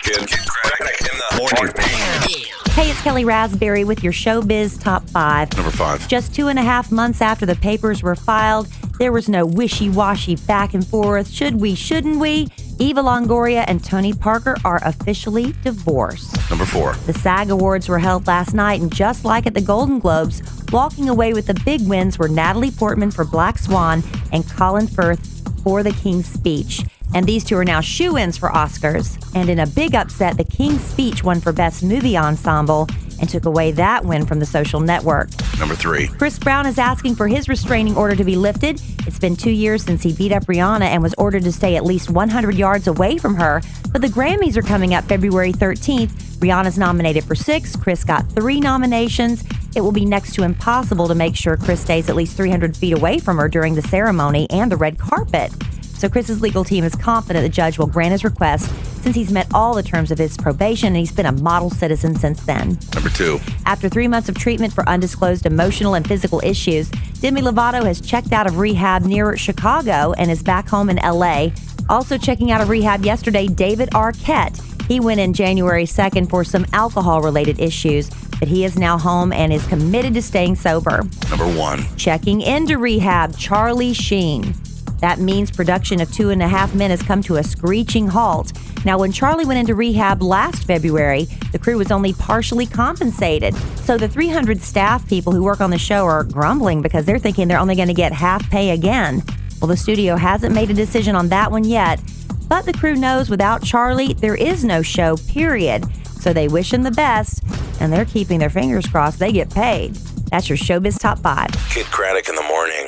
Kidd Kraddick in the morning. Hey, it's Kellie Rasberry with your Showbiz Top 5. Number 5. Just 2.5 months after the papers were filed, there was no wishy-washy back and forth. Should we, shouldn't we? Eva Longoria and Tony Parker are officially divorced. Number 4. The SAG Awards were held last night, and just like at the Golden Globes, walking away with the big wins were Natalie Portman for Black Swan and Colin Firth for The King's Speech. And these two are now shoo-ins for Oscars. And in a big upset, The King's Speech won for Best Movie Ensemble and took away that win from The Social Network. Number 3. Chris Brown is asking for his restraining order to be lifted. It's been 2 years since he beat up Rihanna and was ordered to stay at least 100 yards away from her. But the Grammys are coming up February 13th. Rihanna's nominated for 6. Chris got 3 nominations. It will be next to impossible to make sure Chris stays at least 300 feet away from her during the ceremony and the red carpet. So Chris's legal team is confident the judge will grant his request since he's met all the terms of his probation and he's been a model citizen since then. Number 2. After 3 months of treatment for undisclosed emotional and physical issues, Demi Lovato has checked out of rehab near Chicago and is back home in LA. Also checking out of rehab yesterday, David Arquette. He went in January 2nd for some alcohol-related issues, but he is now home and is committed to staying sober. Number 1. Checking into rehab, Charlie Sheen. That means production of 2.5 Men has come to a screeching halt. Now, when Charlie went into rehab last February, the crew was only partially compensated. So the 300 staff people who work on the show are grumbling because they're thinking they're only going to get half pay again. Well, the studio hasn't made a decision on that one yet, but the crew knows without Charlie, there is no show, period. So they wish him the best, and they're keeping their fingers crossed they get paid. That's your Showbiz Top 5. Kidd Kraddick in the morning.